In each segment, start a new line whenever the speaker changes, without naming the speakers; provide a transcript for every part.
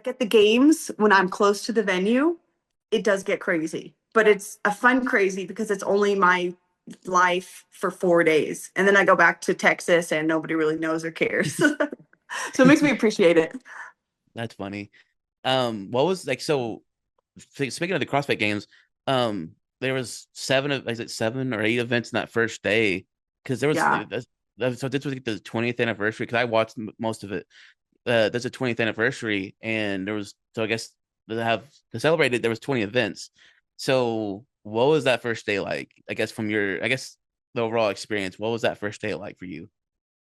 Like at the games, when I'm close to the venue, it does get crazy, but it's a fun crazy because it's only my life for 4 days. And then I go back to Texas and nobody really knows or cares. So it makes me appreciate it.
That's funny. What was like so speaking of the CrossFit games, there was is it 7 or 8 events in that first day? Because there was
Yeah.
like so this was like the 20th anniversary because I watched most of it. There's a 20th anniversary, and there was so I guess to celebrate it, there was 20 events. So what was that first day like? I guess from your the overall experience, what was that first day like for you?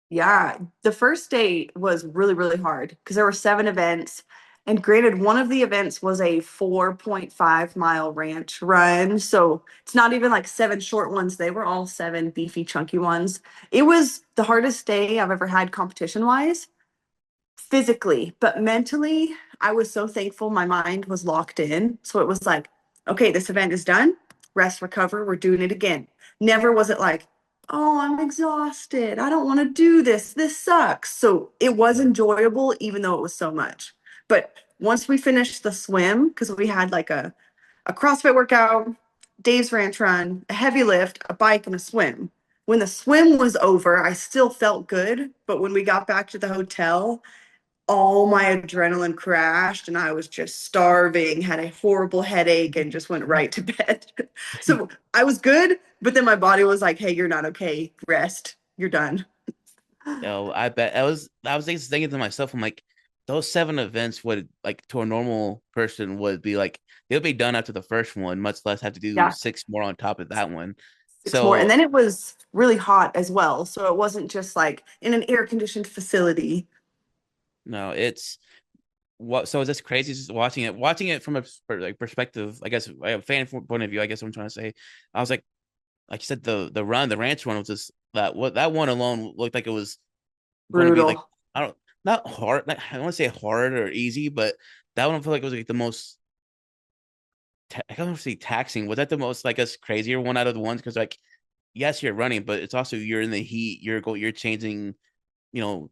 Yeah, the first day was really, really hard because there were 7 events. And granted, one of the events was a 4.5 mile ranch run. So it's not even like 7 short ones. They were all 7 beefy, chunky ones. It was the hardest day I've ever had competition wise, physically, but mentally, I was so thankful my mind was locked in. So it was like, okay, this event is done. Rest, recover. We're doing it again. Never was it like, oh, I'm exhausted. I don't want to do this. This sucks. So it was
Yeah.
enjoyable, even though it was so much. But once we finished the swim, because we had like a CrossFit workout, Dave's ranch run, a heavy lift, a bike, and a swim. When the swim was over, I still felt good. But when we got back to the hotel, all my adrenaline crashed and I was just starving, had a horrible headache, and just went right to bed. So I was good, but then my body was like, hey, you're not okay. Rest. You're done.
Yo, I bet I was just thinking to myself, I'm like, those 7 events would like to a normal person would be like they'll be done after the first one, much less have to do
Yeah,
6 more on top of that one.
6 more. And
So
then it was really hot as well. So it wasn't just like in an air conditioned facility.
no, it's what so it's just crazy just watching it from a like perspective, I guess a fan point of view, I guess what I'm trying to say. I was like you said, the ranch one was just that one alone looked like it was going to be like
Brutal.
I don't not hard. I don't want to say hard or easy, but that one felt like it was like the most. I don't want to say taxing. Was that the most like us crazier one out of the ones? Because like yes, you're running, but it's also you're in the heat. You're changing. You know,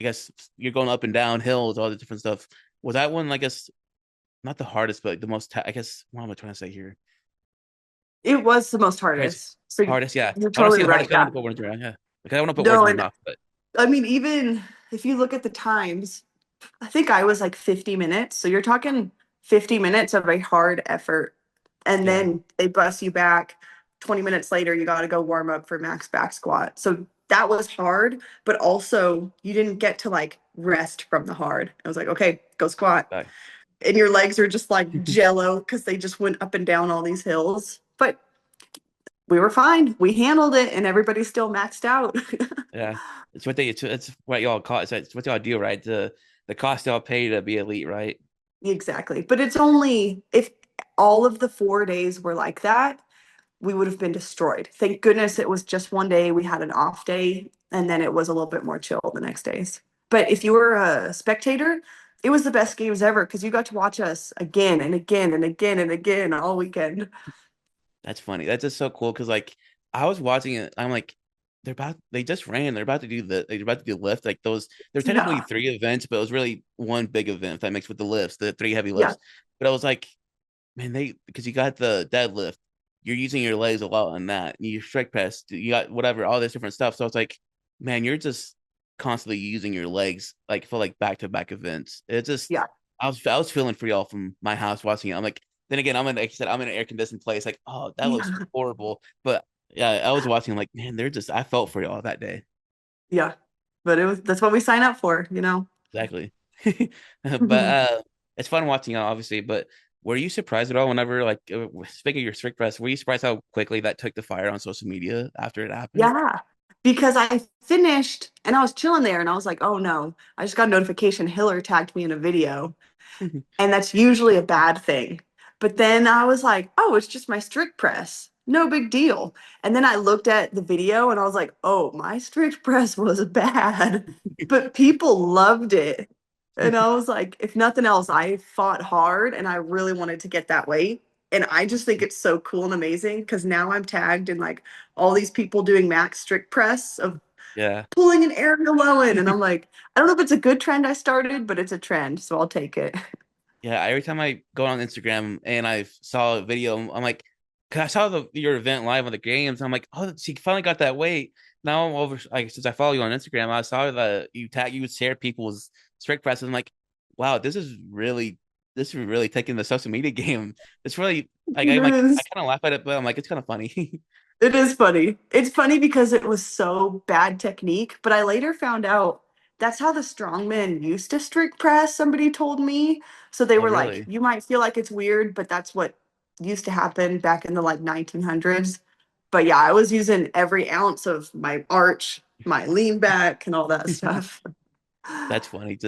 I guess you're going up and down hills, all the different stuff. Was that one? I guess not the hardest, but like the most. I guess what am I trying to say here?
It was the most
Crazy
hardest. So
hardest, yeah.
you're
I don't see
totally
the hardest.
right.
I don't
Yeah.
want to put words around, yeah. Like I don't want to put words
No,
in your
and
mouth, but
I mean, even if you look at the times, I think I was like 50 minutes. So you're talking 50 minutes of a hard effort. And
yeah.
then they bus you back 20 minutes later, you got to go warm up for max back squat. So that was hard, but also you didn't get to like rest from the hard. I was like, okay, go squat.
Bye.
And your legs are just like jello because they just went up and down all these hills. But we were fine. We handled it and everybody's still maxed out.
Yeah, it's what y'all call it. It's what y'all do, right? The cost y'all pay to be elite, right?
Exactly. But it's only if all of the 4 days were like that, we would have been destroyed. Thank goodness it was just one day. We had an off day, and then it was a little bit more chill the next days. But if you were a spectator, it was the best games ever because you got to watch us again and again and again and again all weekend.
That's funny. That's just so cool because like I was watching it, I'm like, they just ran. They're about to do lift. Like those, there's technically
Yeah.
3 events, but it was really one big event if that makes with the lifts, the 3 heavy
Yeah.
lifts. But I was like, man, they because you got the deadlift, you're using your legs a lot on that. You strict press, you got whatever, all this different stuff. So it's like, man, you're just constantly using your legs like for like back to back events. It's just
Yeah.
I was feeling for y'all from my house watching it. I'm like, then again, like I said, I'm in an air conditioned place. Like, oh, that looks
Yeah.
horrible. But yeah, I was watching like, man, I felt for y'all that day.
Yeah. But it was that's what we sign up for, you know.
Exactly. But it's fun watching y'all, obviously. But were you surprised at all whenever, like, speaking of your strict press, were you surprised how quickly that took the fire on social media after it happened?
Yeah. Because I finished and I was chilling there and I was like, oh no, I just got a notification. Hiller tagged me in a video. And that's usually a bad thing. But then I was like, oh, it's just my strict press. No big deal. And then I looked at the video and I was like, oh, my strict press was bad, but people loved it. And I was like, if nothing else, I fought hard and I really wanted to get that weight. And I just think it's so cool and amazing because now I'm tagged in like all these people doing max strict press of
Yeah.
pulling an aerial well in. And I'm like, I don't know if it's a good trend I started, but it's a trend, so I'll take it.
Yeah, every time I go on Instagram and I saw a video, I'm like, cause I saw your event live on the games. I'm like, oh, she finally got that weight. Now I'm over. Like since I follow you on Instagram, I saw that you would share people's strict presses. I'm like, wow, this is really taking the social media game. It's really like
It
I
is.
kind of laugh at it, but I'm like, it's kind of funny.
It is funny. It's funny because it was so bad technique, but I later found out that's how the strongmen used to strict press, somebody told me. So they
Oh,
were like,
really?
you might feel like it's weird, but that's what used to happen back in the like 1900s. But yeah, I was using every ounce of my arch, my lean back, and all that stuff.
That's funny.